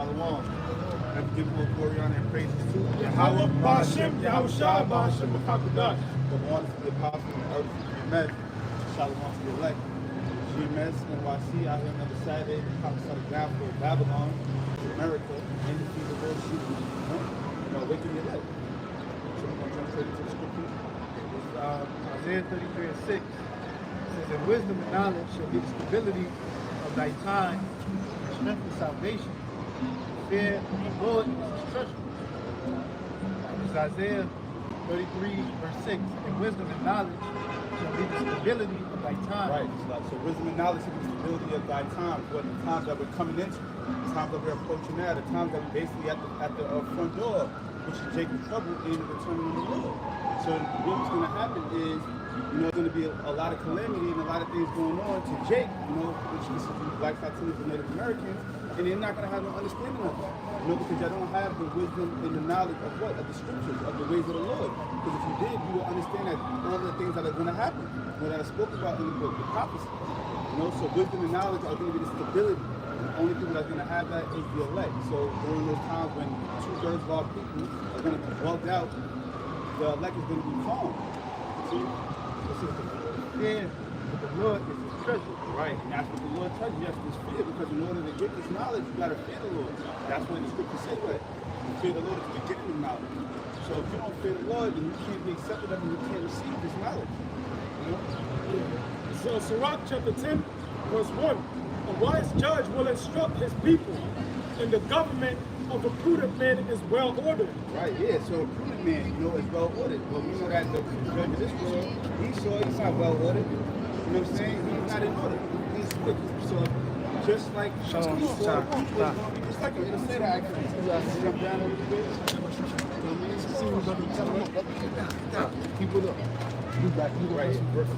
Shalom. Let's give more glory, honor, and praises to Yahweh, Ba'ashem, Yahushua, Ba'ashem, B'chakadosh. The one to the apostle and the earth to GMS. Shalom to the elect. GMS NYC out here another Saturday. The prophetic down for Babylon, America, and the feet of the world shooting. Waking the elect. So we're going to jump straight into the scripture. Isaiah 33 and 6 says, "And wisdom and knowledge shall be the stability of thy time, and strength and salvation. Fear of the Lord is his treasure." It's Isaiah 33 verse 6. "And wisdom and knowledge shall be the stability of thy time." Right. So wisdom and knowledge shall be the stability of thy times. What the times that we're coming into, the times that we're approaching now, the times that we're basically at the front door, which is Jacob's trouble in the return of the Lord. So what's going to happen is, there's going to be a lot of calamity and a lot of things going on to Jake, which is Black Latinos and Native Americans, and they're not going to have no understanding of it, because y'all don't have the wisdom and the knowledge of what? Of the scriptures, of the ways of the Lord. Because if you did, you would understand that all of the things that are going to happen, that are spoken about in the book, the prophecy. So wisdom and knowledge are going to be the stability. The only people that's going to have that is the elect. So during those times when 2/3 of our people are going to be bugged out, the elect is going to be calm. See? This is the Fear of the Lord is his treasure. Right, and that's what the Lord tells you. You have to fear, because in order to get this knowledge, you got to fear the Lord. That's what the scripture says, right? You fear the Lord is the getting of knowledge. So if you don't fear the Lord, then you can't be accepted of and you can't receive this knowledge. So Sirach chapter 10, verse 1. A wise judge will instruct his people, and the government of a prudent man is well ordered. Right, yeah, so a prudent man, is well ordered. But we know that the judge of this world, he's not well ordered. You know what I'm saying? He's not in order. He's wicked. So just like just like him, it'll say that actually. Jump down a little bit. Keep it up. Right, verse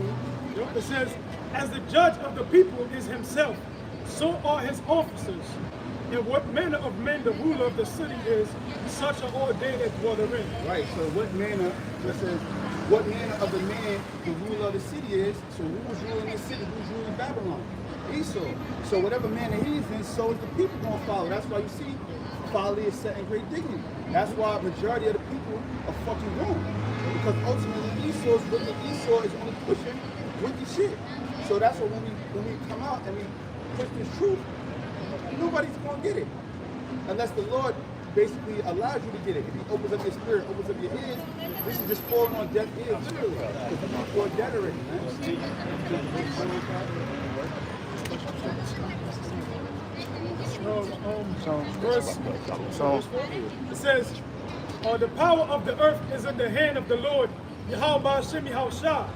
2. It says, "As the judge of the people is himself, so are his officers. And what manner of men the ruler of the city is, such are all they that dwell therein." Right, so what manner, it says, what manner of the man the ruler of the city is. So who's ruling this city? Who's ruling Babylon? Esau. So whatever manner he's in, so is the people going to follow. That's why you see folly is set in great dignity. That's why the majority of the people are fucking wrong. Because ultimately Esau's wicked. Esau is only pushing wicked shit. So that's why when we come out and we push this truth, nobody's going to get it. Unless the Lord basically allows you to get it. If he opens up your spirit, opens up your ears, this is just falling on deaf ears, literally. Because people are dead already, man. Verse 4, it says, "The power of the earth is in the hand of the Lord, Yahweh Ba'ashem Yahushua,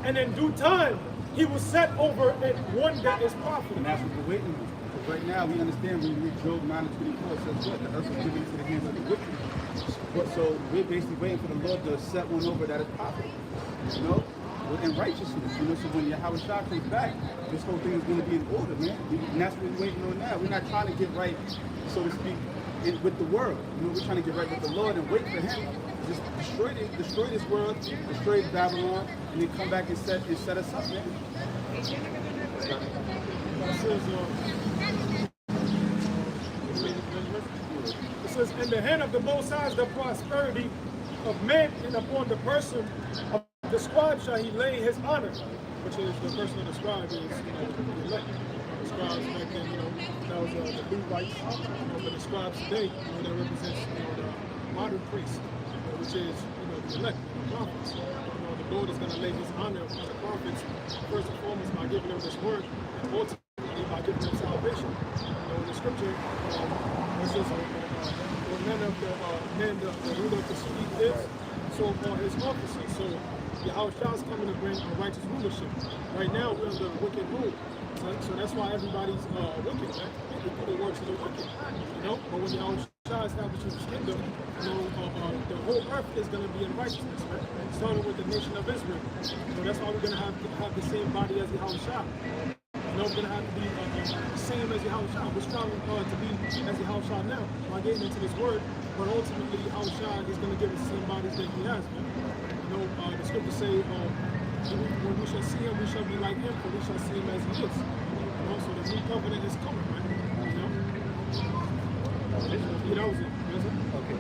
and in due time he will set over it one that is profitable." And that's what we're waiting on. Because right now we understand when we read Job 9:24, it says what? The earth is given into the hands of the wicked. So we're basically waiting for the Lord to set one over that is profitable. In righteousness. So when Yahweh Shah comes back, this whole thing is going to be in order, man. And that's what we're waiting on now. We're not trying to get right, so to speak, with the world. We're trying to get right with the Lord and wait for him to just destroy this world, destroy Babylon, and then come back and set us up, man. It says, "In the hand of the Most High is the prosperity of man, and upon the person of the scribe shall he lay his honor," which is the person of the scribe is the elect. The scribes back then, that was the Levites, but the scribes today, that represents the modern priests, which is the elect, the prophets. The Lord is going to lay his honor upon the prophets first and foremost by giving them this word, and ultimately by giving them salvation. In the scripture, it says, "What none of the men the ruler of the city is, so are his officers." So Yahweh Shah is coming to bring a righteous rulership. Right now we're under wicked rule, so that's why everybody's wicked, man. They do the works of the wicked, But when Yahweh Shah establishes his kingdom, the whole earth is going to be in righteousness, right? Starting with the nation of Israel. So that's why we're going to have the same body as Yahweh Shah. We're going to have to be the same as Yahweh Shah. We're striving to be as Yahweh Shah now by getting into this word, but ultimately Yahweh Shah is going to give us the same bodies that he has, man. The scriptures say, when we shall see him, we shall be like him, for we shall see him as he is. So the new covenant is coming, right? This one? Yeah, that was it. That's it. Okay.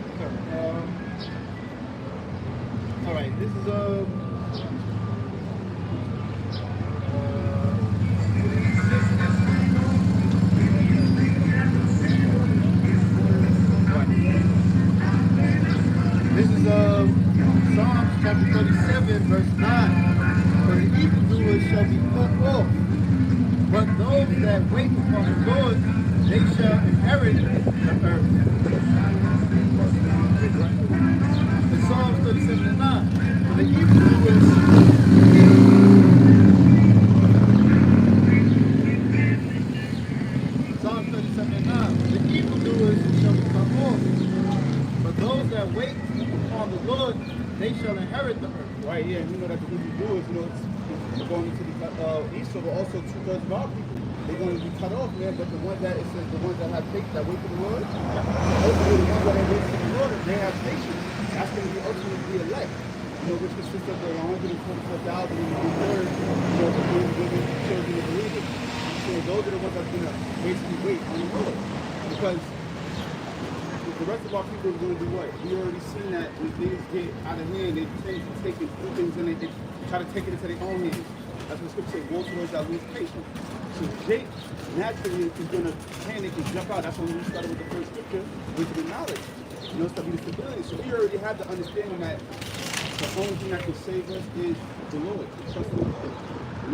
All right. This is This is Psalms chapter 37, verse 9. For the evildoers shall be cut off, but those that wait upon the Lord, they shall inherit the earth. In Psalms 37 and 9. For the evildoers Psalm 37 and 9. The evildoers shall be cut off, but those that wait upon the Lord, they shall inherit the earth. Right, yeah, and you know that the evildoers, it's going into the Esau, but also 2/3 of our people. They're going to be cut off, man, but the ones that, it says the ones that have faith, that wait for the Lord, ultimately the ones that are waiting for the Lord, they have patience. That's going to be ultimately the elect, which consists of the 144,000 and the children of believers. So those are the ones that's going to basically wait on the Lord. Because the rest of our people are going to do what? We already seen that when things get out of hand, they tend to take things and they try to take it into their own hands. That's what Scripture says, woe to those that lose patience. So Jake naturally is going to panic and jump out. That's when we started with the first scripture, wisdom and knowledge. It's to be the stability. So we already have the understanding that the only thing that can save us is the Lord. Trust in the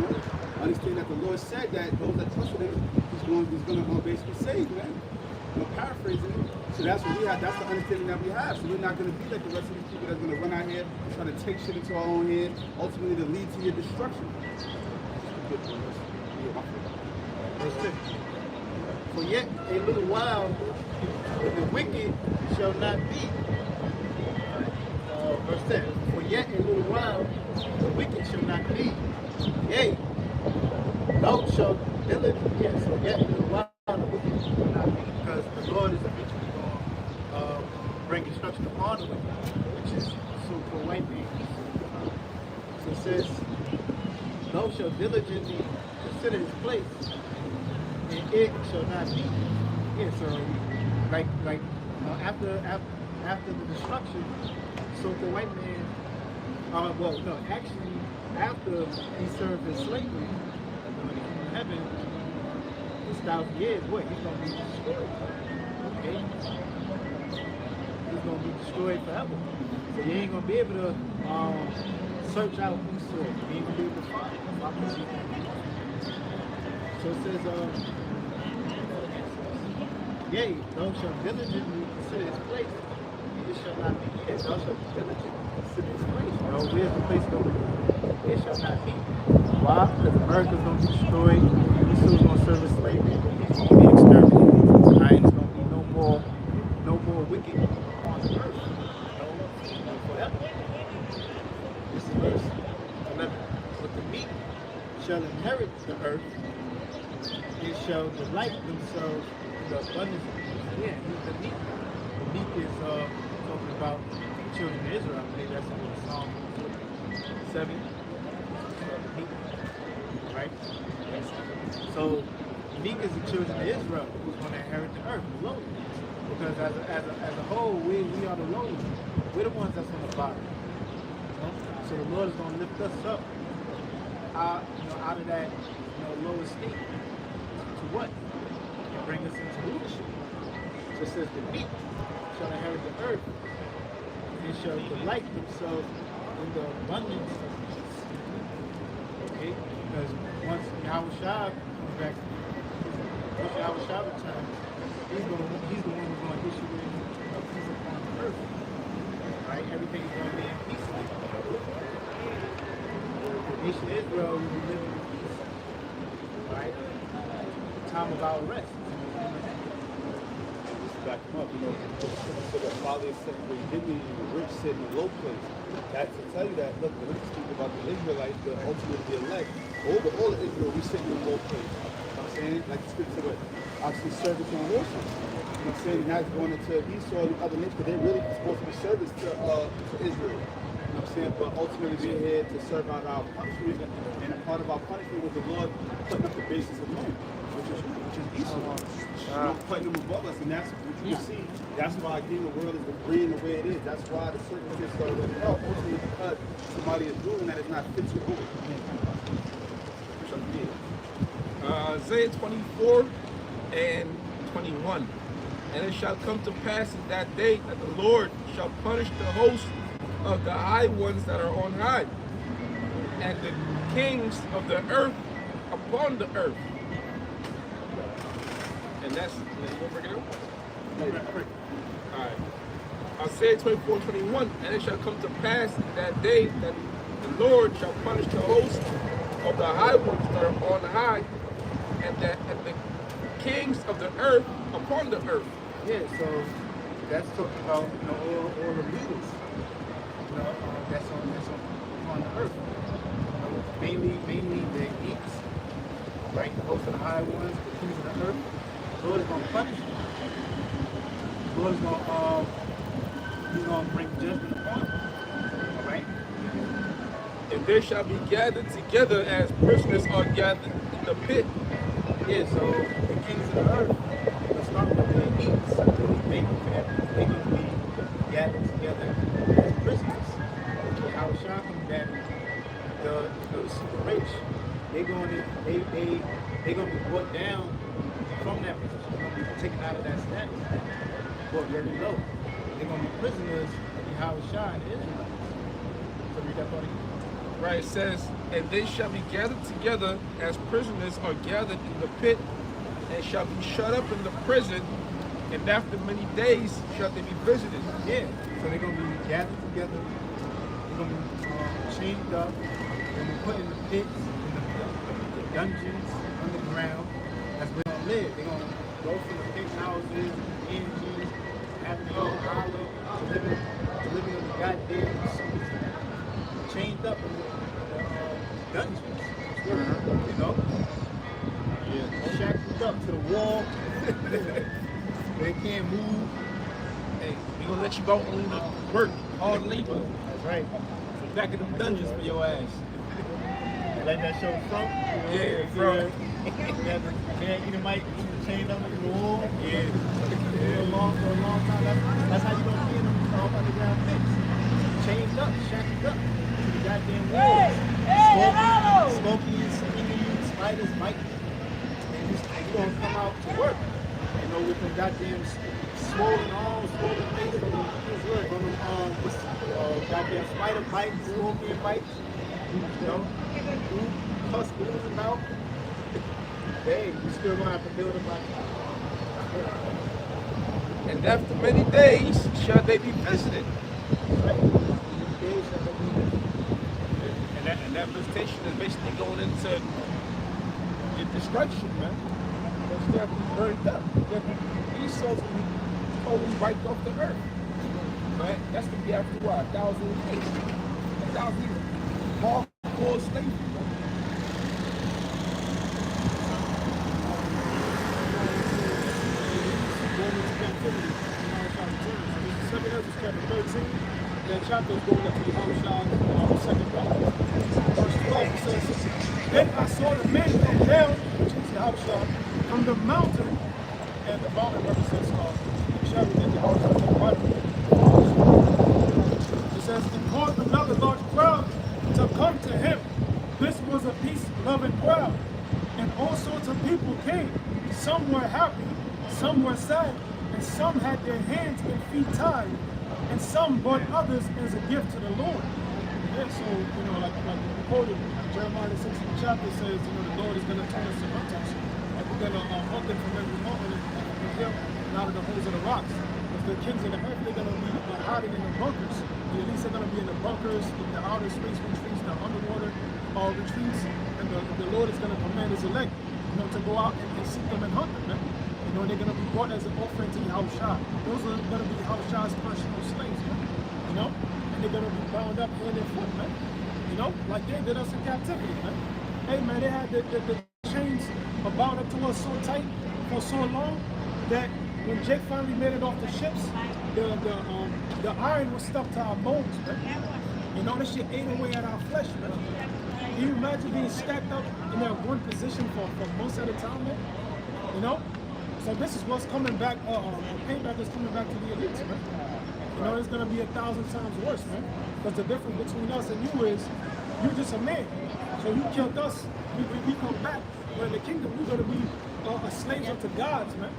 Lord. Understand that the Lord said that those that trust in Him, He's going to basically save, man. Paraphrasing it. So that's what we have. That's the understanding that we have. So we're not going to be like the rest of these people that's going to run out here trying to take shit into our own hands, ultimately to lead to your destruction. Verse 6. For yet a little while, the wicked shall not be. Verse 10. For yet a little while, the wicked shall not be. Yea, thou shalt diligently. Yes, so yet a little while, the wicked shall not be. Because the Lord is eventually going to bring destruction upon the wicked, which is so-called white man. So it says, thou shalt diligently consider his place, and it shall not be. Yeah, so after the destruction, so-called white man, actually after he served his slavery, when he came to heaven, this 1,000 years, he's going to be destroyed. Okay? He's going to be destroyed forever. So you ain't going to be able to search out Esau. You ain't going to be able to find him. So it says, yea, thou shalt diligently consider his place. It shall not be. Yes, thou shalt diligently consider his place. No, where's the place going to be? It shall not be. Why? Because America's going to be destroyed. Esau's going to serve as slavery. He's going to be exterminated. Right? There's going to be no more wicked on the earth. No forever. This is verse 11. But the meek shall inherit the earth, and shall delight themselves in the abundance of it. Yeah, the meek. The meek is talking about the children of Israel. I believe that's in Psalm 7. The meek, right? So the meek is the children of Israel who's going to inherit the earth, the lowly. Because as a whole, we are the lowly. We're the ones that's on the bottom. So the Lord is going to lift us up out of that lower state to what? And bring us into leadership. So it says the meek shall inherit the earth and shall delight themselves in the abundance of peace. Okay? Because once Yahweh Shah comes back, once Yahweh Shah returns, he's the one who's going to issue a peace upon the earth. Right? Everything is going to be in peace. The nation of Israel will be living in peace. Right? Time of our rest. Back them up, so the father said, "Well, you give me the rich sit in the low place." That's to tell you that, look, the rich speak about the Israelites, the ultimate the elect. All of Israel, we sit in the low place. You know what I'm saying? Like the scripture would obviously service and worship. You know what I'm saying? And that's going into Esau and other nations, because they're really supposed to be service to Israel. You know what I'm saying? But ultimately we're here to serve out our punishment, and a part of our punishment was the Lord putting up the basis of man. which is Esau. Putting them above us, and that's what you can see. That's why again the world is agreeing the way it is. That's why the circumstances are what they are. Ultimately, because somebody is doing that, it's not fit to do it. Isaiah 24 and 21. And it shall come to pass in that day that the Lord shall punish the host of the high ones that are on high, and the kings of the earth upon the earth. And that's, you gonna bring it up? Alright. Isaiah 24 and 21. And it shall come to pass in that day that the Lord shall punish the host of the high ones that are on high, and the kings of the earth upon the earth. Yeah, so that's talking about all the leaders, that's on the earth. Mainly the east, right? The host of the high ones, the kings of the earth. The Lord is going to punish them. The Lord is going to bring judgment upon them. All right? And they shall be gathered together as prisoners are gathered in the pit. Yeah, so the kings of the earth, let's start with the east. They're going to be gathered together as prisoners. How shocking that the super rich, they're going to be brought down from that position. They're going to be taken out of that status, brought very low. They're going to be prisoners of Yahushua and the Israelites. So read that part again. Right, it says, and they shall be gathered together as prisoners are gathered in the pit, and shall be shut up in the prison, and after many days shall they be visited. Yeah, so they're going to be gathered together, they're going to be chained up, they're going to be put in the pits, in the dungeons, underground. That's where they're going to live. They're going to go from the pit houses, engines, having their own hollow, to living in the goddamn suits, chained up in the dungeons, you know? Yeah. Shackled up to the wall. They can't move. Hey, we gonna let you go only to work, hard labor. That's right. Back in them dungeons for your ass. Like that show Front? Yeah, Front. Yeah, you might chained up to the wall. Yeah. For a long time. That's how you gonna be in them underground pits. Chained up, shackled up. Goddamn walls. Smoking, stinging you, spiders biting you. And you gonna come out to work, with the goddamn swollen arms, swollen face from the goddamn spider bites, scorpion bites. Pus oozing out. Hey, you still gonna have to build a body. And after many days shall they be visited. Right. And that visitation is basically going into your destruction, man. Because they have to be burned up. These souls will be totally wiped off the earth. Right? That's going to be after what? 1,000 years. 1,000 years. Hardcore slavery. Chapter 13, that chapter is going up to Yahushua's second battle. Verse 12 says, then I saw the men come down, which is Yahushua, from the mountain, and the mountain represents the chariot that Yahushua took riding. It says, and caused another large crowd to come to him. This was a peace-loving crowd, and all sorts of people came. Some were happy, some were sad, and some had their hands and feet tied, and some brought others as a gift to the Lord. Yeah, so, like we quoted, Jeremiah the 16th chapter says, the Lord is going to turn us to hunters. Like we're going to hunt them from every mountain and from hill and out of the holes of the rocks. If the kings of the earth, they're going to be hiding in the bunkers. The elites are going to be in the bunkers, in the outer space retreats, the underwater retreats, and the Lord is going to command his elect, to go out and seek them and hunt them, man. They're going to be brought as an offering to Yahushua. Those are going to be Yahushua's personal slaves, man. And they're going to be bound up hand and foot, man. Like they did us in captivity, man. Hey, man, they had the chains bound up to us so tight for so long that when Jake finally made it off the ships, the iron was stuck to our bones, man. That shit ate away at our flesh, man. Can you imagine being stacked up in that one position for months at a time, man? You know? So this is what's coming back, payback is coming back to the elites, man. You know, it's gonna be 1,000 times worse, man. Because the difference between us and you is, you're just a man. So you killed us, we come back. But in the kingdom, we're gonna be slaves unto gods, man.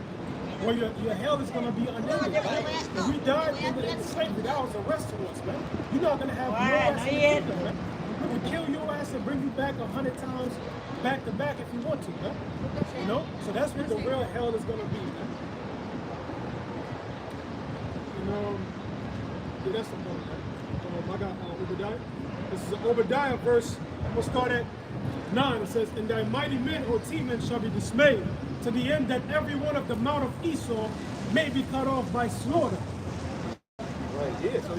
Where your hell is gonna be unending, right? If we died in slavery, that was a rest to us, man. You're not gonna have no ass in the kingdom, man. We can kill your ass and bring you back 100 times back to back if you want to, man. You know? So that's what the real hell is gonna be, man. You know, yeah, that's the point, man. I got Obadiah. This is Obadiah verse. We'll start at 9. It says, "And thy mighty men, O Teman, shall be dismayed, to the end that every one of the mount of Esau may be cut off by slaughter." Right, yeah, so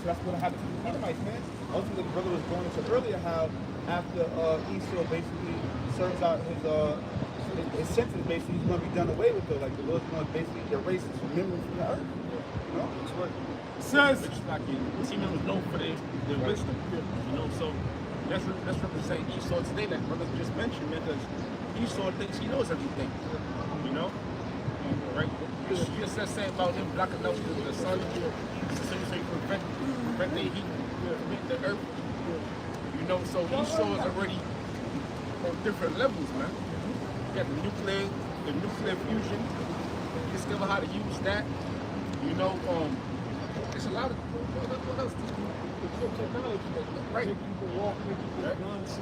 that's what happened to the Edomites, man. Ultimately, the brother was going into earlier how after Esau basically serves out his sentence, basically he's going to be done away with, though. Like the Lord's going to basically erase his memory from the earth. You know? That's right. It says, Teman was known for their wisdom, you know, so let's represent Esau today, that brother just mentioned, because Esau thinks he knows everything, you know, right? You just said something about him blocking out the sun, so you prevent the heat from hitting the earth, you know, so Esau is already on different levels, man. You got the nuclear fusion, discover how to use that, you know, there's a lot of, what else? the technology that Right. make people walk, make people run, see.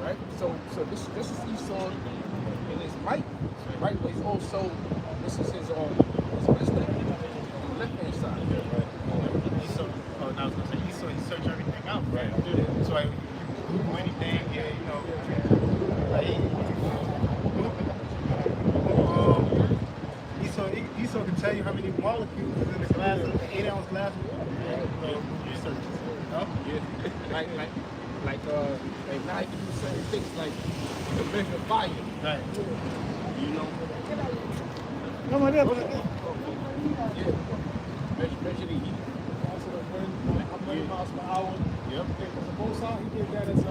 Right? So this is Esau in his might, right? But he's also, this is his wisdom on the left hand side. Right. Esau, I was gonna say Esau, he search everything out. Right. Yeah. So like, you Google anything, yeah, you know, like, Esau can tell you how many molecules is in the glass, an 8-ounce glass of water. Yeah. Research. No? Yeah. Like now you can do certain things like to measure fire. Right. You know? No, my dad. Yeah. Measure the heat. Also the wind, how many miles per hour. Yep. Because the Most High, he did that as a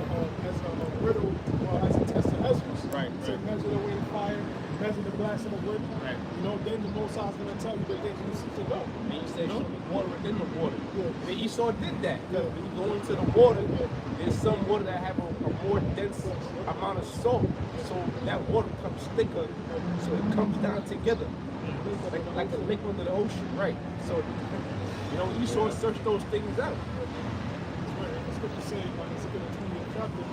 riddle, or as a test of Ezra. Right. To measure the wind, fire, measure the blast of the wind. Right. You know, then the Most High is going to tell you the things you need to go. And he said, show me water within the water. Yeah. And Esau did that. When you go into the water, there's some water that have a more dense amount of salt. So that water becomes thicker, so it comes down together. Like a lake under the ocean. Right. So, you know, Esau searched those things out. The scripture says, like it's in the 20th chapter,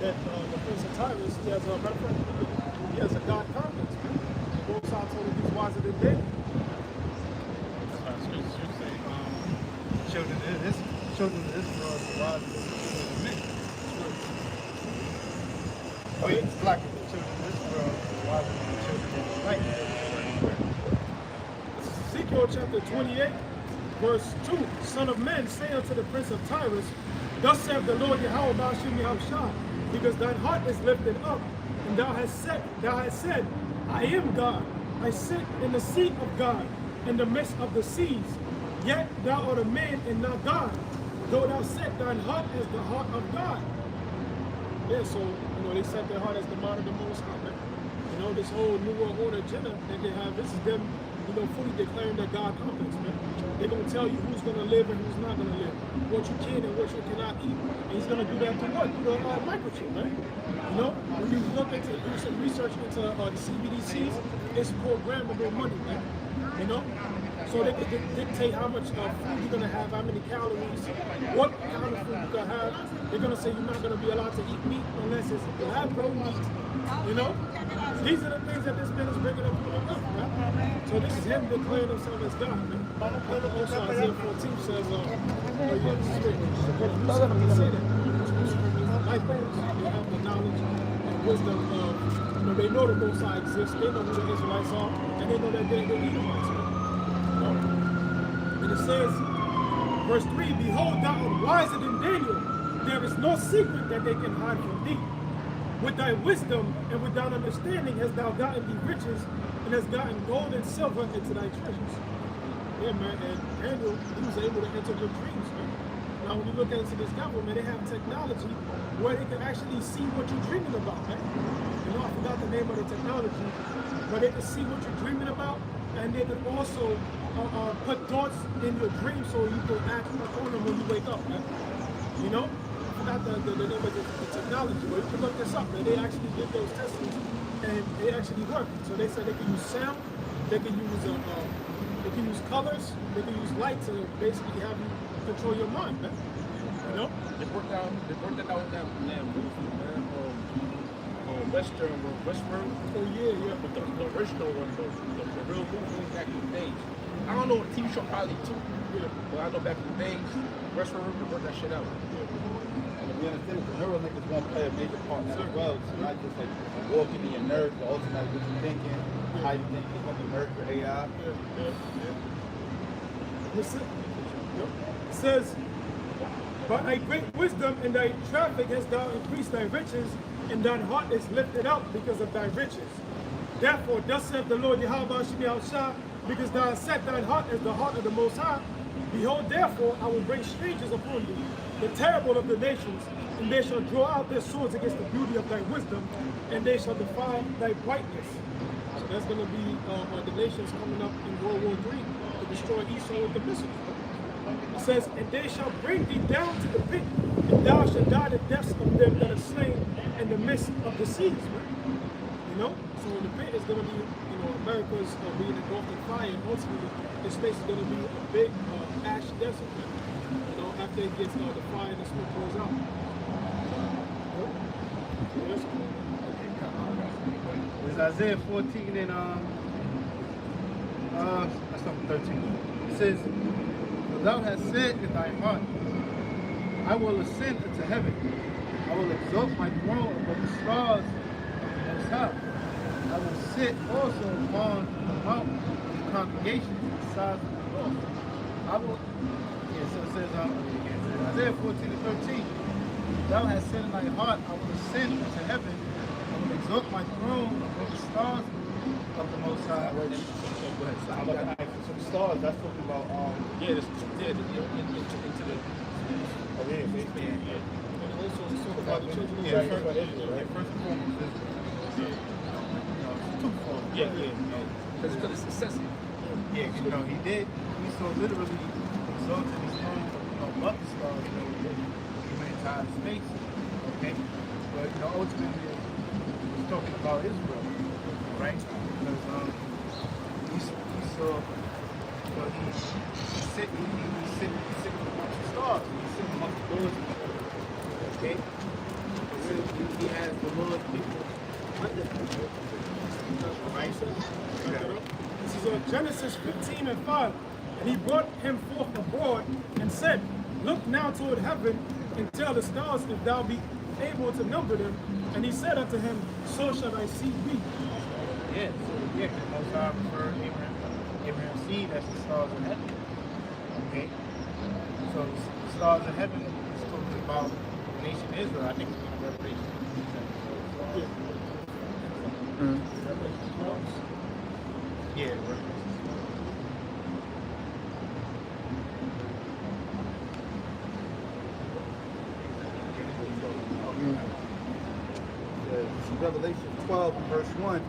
that the prince of Tyrus, he has a God complex. The Most High told him he's wiser than David. That's why scripture should say, children of Israel are wiser than men. Oh, yeah, it's black. The children of Israel are wiser than the children of the light. Ezekiel chapter 28, verse 2. Son of man, say unto the prince of Tyrus, thus saith the Lord Yahweh, Ba'ashim Yahushua, because thine heart is lifted up, and thou hast said, I am God. I sit in the seat of God, in the midst of the seas. Yet thou art a man and not God, though thou set thine heart as the heart of God. Yeah, so, you know, they set their heart as the mind of the Most High, man. You know, this whole New World Order agenda that they have, this is them, you know, fully declaring their God complex, man. They're going to tell you who's going to live and who's not going to live, what you can and what you cannot eat. And he's going to do that to what? Through the microchip, man. You know, when you look into, do some research into the CBDCs, it's programmable money, man. You know? So they can dictate how much food you're going to have, how many calories, what kind of food you can have. They're going to say you're not going to be allowed to eat meat unless it's lab-grown meat. You know? These are the things that this man is bringing up on the earth, man. So this is him declaring himself as God, man. Also, Isaiah 14 says, they have the knowledge and wisdom of, you know, they know the Most High exists, they know who the Israelites are, and they know that they're Edomites, man. And it says, verse 3, behold, thou art wiser than Daniel. There is no secret that they can hide from thee. With thy wisdom and with thine understanding hast thou gotten thee riches, and hast gotten gold and silver into thy treasures. Yeah, man, and Daniel, he was able to enter your dreams, man. Now, when you look into this government, they have technology where they can actually see what you're dreaming about, right? You know, I forgot the name of the technology, but they can see what you're dreaming about, and they can also put thoughts in your dreams so you can act on them when you wake up, right? You know? I forgot the name of the technology, but you can look this up, and they actually did those tests, and they actually work. So they said they can use sound, they can use colors, they can use light to basically have you control your mind, man. You know? They worked that out in that movie, man. Westworld. Oh yeah. But the original one, the real movie back in the days. I don't know, the TV show probably too. Yeah. But I know back in the days, Westworld, they worked that shit out. And we understand that the neural link is going to play a major part in that as well. So not just like walking in your nerves, but also like what you're thinking, how you think it's going to be merged with AI. Listen. It says, but thy great wisdom and thy traffic has thou increased thy riches, and thine heart is lifted up because of thy riches. Therefore, thus saith the Lord Yahweh Shah, because thou hast set thine heart as the heart of the Most High. Behold, therefore, I will bring strangers upon thee, the terrible of the nations, and they shall draw out their swords against the beauty of thy wisdom, and they shall defy thy brightness. So that's going to be the nations coming up in World War III to destroy Esau with the missiles. It says, and they shall bring thee down to the pit, and thou shalt die the deaths of them that are slain in the midst of the seas. Right? You know? So in the pit is going to be, America's being engulfed in fire, and ultimately this space is going to be a big ash desert. You know, after it gets the fire and the smoke goes out. Yes. It's Isaiah 14 and that's number 13. It says, "For thou hast said in thy heart, I will ascend into heaven. I will exalt my throne above the stars of the Most High. I will sit also upon the mountain of the congregation beside the Lord. I will." So it says Isaiah 14 and 13. "Thou hast said in thy heart, I will ascend into heaven. I will exalt my throne above the stars of the Most High." Go ahead. So I'm looking at some stars. That's talking about Into the oh yeah, basically. And also it's talking about the children of Yeah, Israel. for Israel, right? First and foremost, it's twofold. because it's excessive. Yeah, he did. He so literally exalted his throne, above the stars, many times space. Okay, but ultimately, he's talking about Israel, right? Because he saw, he's sitting amongst the stars. He's sitting amongst the Lord's people. Okay, so he has the Lord's people under him. Right? This is Genesis 15 and 5. And he brought him forth abroad and said, Look now toward heaven and tell the stars if thou be able to number them. And he said unto him, So shall thy seed be. Yeah, because Most High referred Abraham's seed as the stars of heaven. Okay? So the stars of heaven is talking about the nation Israel. I think it's in Revelation. Yeah, Revelation. Revelation 12 and verse 1,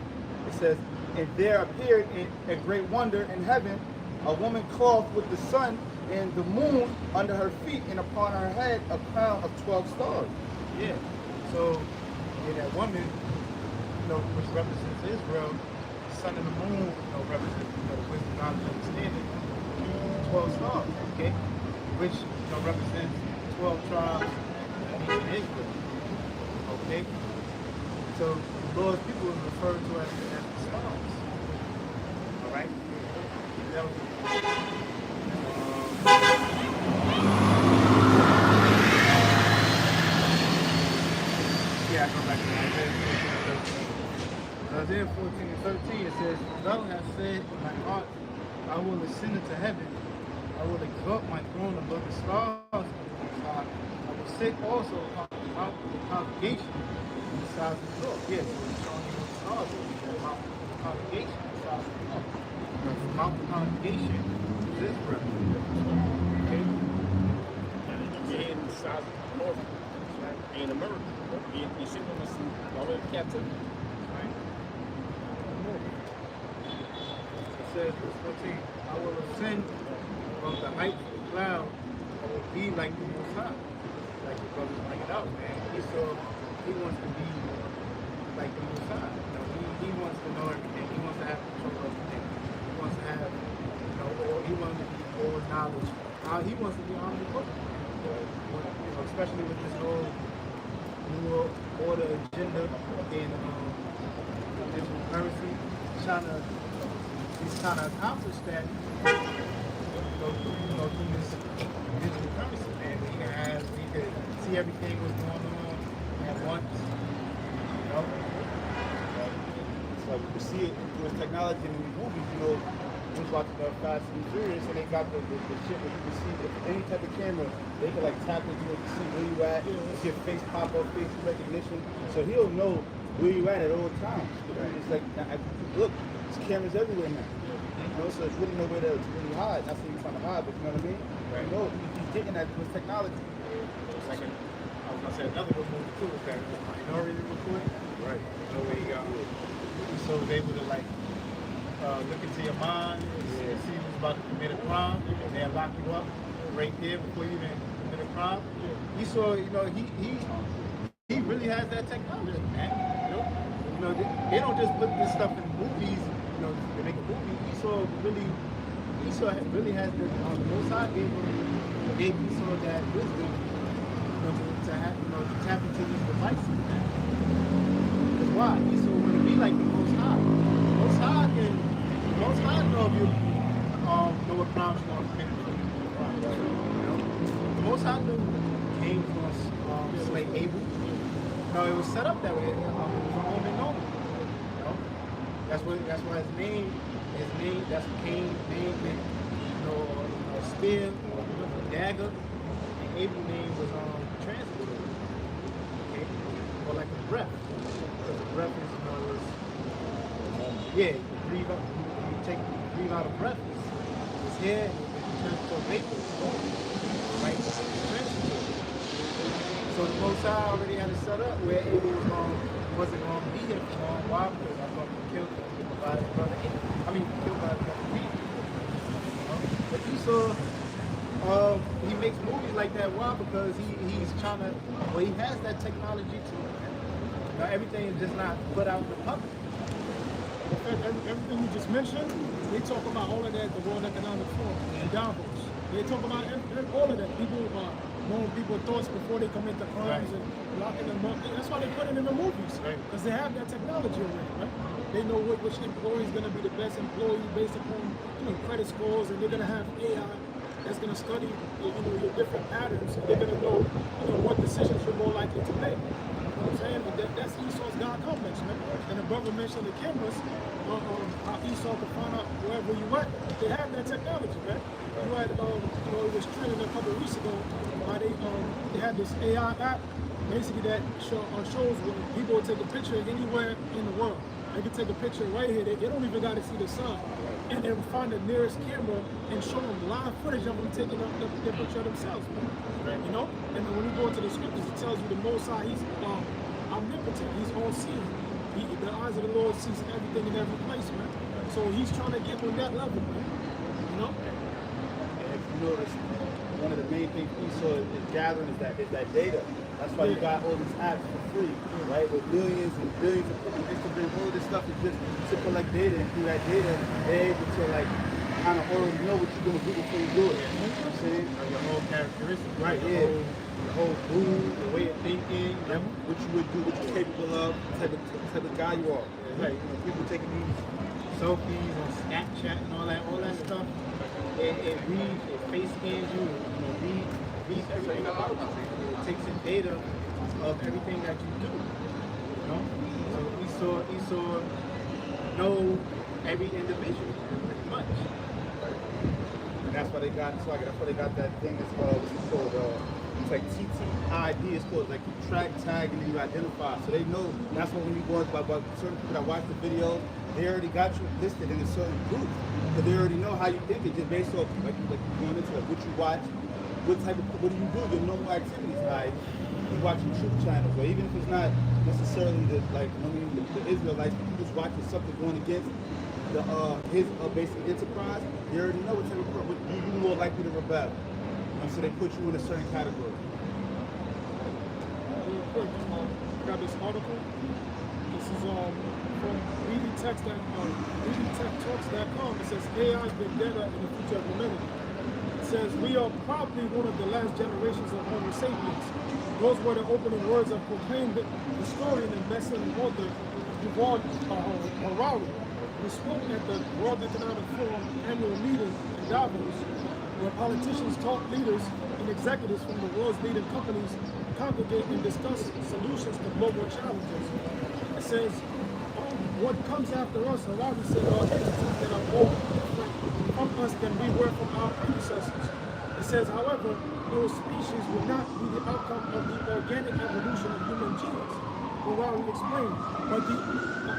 it says, "And there appeared a great wonder in heaven, a woman clothed with the sun and the moon under her feet, and upon her head a crown of 12 stars." Yeah. So, that woman, which represents Israel, the sun and the moon, represent the wisdom, knowledge, and understanding. 12 stars, okay? Which, represents 12 tribes in Israel. Okay? So the Lord's people is referred to as the stars. Alright? That was I go back to Isaiah 14 and 13. It says, "Thou hast said in thy heart, I will ascend into heaven. I will exalt my throne above the stars of the Most High. I will sit also upon the mountain of the congregation besides the Lord." Yes, so it's showing you what the stars are. The mountain of the congregation besides the Lord. The mountain of the congregation is Israel. Okay? north. Ain't America. You see them as already captivity. Right? It says, verse 14, I will ascend from the heights of the cloud. I will be like the Most High. Like the brother pointed out, man. He wants to be like the Most High. You know, he wants to know everything. He wants to have control of everything. He wants to have, you know, he wants to be all knowledge. He wants to be omnipotent. You know, especially with this whole new order agenda in digital currency, he's trying to accomplish that. Through this digital currency, man. He could see everything was going on at once. You know? It's like you see it through his technology in the movies, you know, we was watching Fast and Furious, and they got the shit where you can see if any type of camera, they can like tap into it to see where you at, see your face pop up, face recognition, so he'll know where you at all times. It's like, look, there's cameras everywhere now. You know, so there's really nowhere to really hide. Not saying you're trying to hide, but you know what I mean? Right. You know, he's getting that with technology. Second, I was gonna say another good movie too is that Minority Report. Right. You know where he so was able to like look into your mind, see who's about to commit a crime, and they'll lock you up right there before you even commit a crime. He saw, you know, he really has that technology, man. You know, they don't just put this stuff in movies. You know, they make a movie. Esau really has the Most High gave Esau that wisdom, you know, to have, you know, to tap into these devices. Because why? Esau want to be like the Most High. Most High know if you know what crimes you want to commit. You know, the Most High knew Cain was going to slay Abel. No, it was set up that way. It was all been known. You know, that's why his name, that's what Cain's name meant. You know, a spear, a dagger, and Abel's name was translated. Okay, or like a breath, because a breath is, you know, you breathe up, you breathe out a breath. It's here, it turns to a vapor, right? It's transitory. So the Most High already had it set up where Abel wasn't going to be here for long. Why? Because I thought he killed by his brother. Killed by his brother Cain. But Esau, he makes movies like that. Why? Because he's trying to. Well, he has that technology too. Now everything is just not put out in the public. In fact, everything you just mentioned, they talk about all of that at the World Economic Forum in Davos. They talk about all of that. People knowing people's thoughts before they commit the crimes and locking them up. That's why they put it in the movies, because they have that technology already, right? They know which employee is going to be the best employee based upon, you know, credit scores, and they're going to have AI that's going to study, you know, your different patterns, and they're going to know, you know, what decisions you're more likely to make. You know what I'm saying? But that's Esau's God complex, man. And the brother mentioned the cameras, how Esau can find out wherever you at. They have that technology, man. You had, you know, it was trending a couple of weeks ago. They had this AI app, basically that shows when people will take a picture anywhere in the world. They can take a picture right here. They don't even got to see the sun, and then find the nearest camera and show them live footage of them taking up the picture themselves, man. You know. And then when you go into the scriptures, it tells you the Most High, he's omnipotent. He's all-seeing. The eyes of the Lord sees everything in every place, man. So he's trying to get on that level, man. You know. And if you notice, one of the main things Esau is gathering is that data. That's why you got all these apps for free, right? With millions and billions of people. Instagram, all of this stuff is just to collect data, and through that data, they're able to like kind of already know what you're gonna do before you do it. You know what I'm saying? Your whole characteristics, Right? The whole mood, the way of thinking, what you would do, what you're capable of, the type of guy you are. Right? You know, people taking these selfies on Snapchat and all that stuff. It reads, it face scans you, reads everything about you. It takes in data of everything that you do. You know? So Esau know every individual, pretty much. And that's why they got that thing that's called it's like TTID. It's called like track, tag, and you identify. So they know. That's why when you go about certain people that watch the video, they already got you listed in a certain group. Because they already know how you think it just based off like going into like what you watch, what do you do? Your normal activities, like you watching truth channels, or even if it's not necessarily the Israelites, but you just watching something going against his basic enterprise. You already know what type of you're more likely to rebel. So they put you in a certain category. Real quick, I got this article. This is from BDTechTalks.com. It says AI big data in the future of humanity. It says we are probably one of the last generations of Homo sapiens. Those were the opening words of proclaimed historian and best-selling author Yuval Harari, who spoke at the World Economic Forum annual meeting in Davos, where politicians, top leaders, and executives from the world's leading companies congregate and discuss solutions to global challenges. It says, what comes after us, Harari said, are entities that are more different from us than we were from our predecessors. It says, however, those species will not be the outcome of the organic evolution of human genes. Harari explained, but the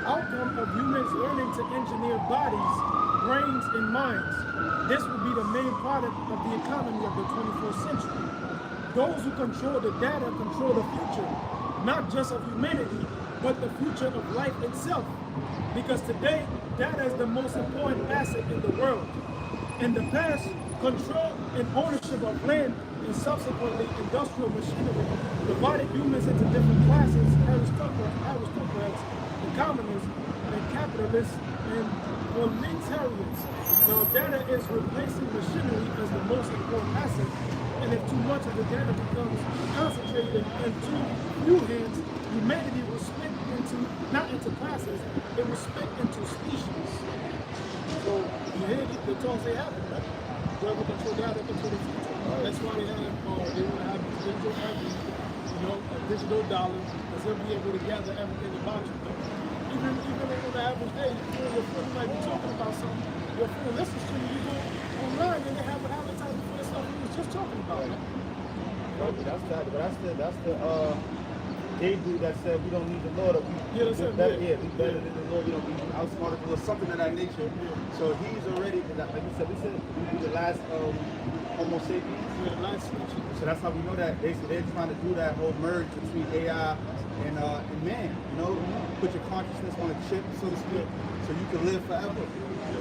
outcome of humans learning to engineer bodies, brains, and minds. This will be the main product of the economy of the 21st century. Those who control the data control the future, not just of humanity, but the future of life itself. Because today, data is the most important asset in the world. In the past, control and ownership of land and subsequently industrial machinery divided humans into different classes, aristocrats, and commoners, and capitalists, and proletarians. Now, data is replacing machinery as the most important asset, and if too much of the data becomes concentrated in too few hands, humanity will split into, not into classes, it will split into species. So, you hear the talks they have, right? Whoever control data control the future. That's why they want to have digital currency, a digital dollar, because they'll be able to gather everything about you. Even on the average day, your friend might be talking about something, your friend listens to you, you go online and they have an advertisement for the stuff we was just talking about. That's the they do that said we don't need the Lord. We better than the Lord. We outsmarted the Lord, something of that nature. So he's already, like we said, we the last Homo sapiens. So that's how we know that basically they're trying to do that whole merge between AI and man. Put your consciousness on a chip, so to speak, so you can live forever.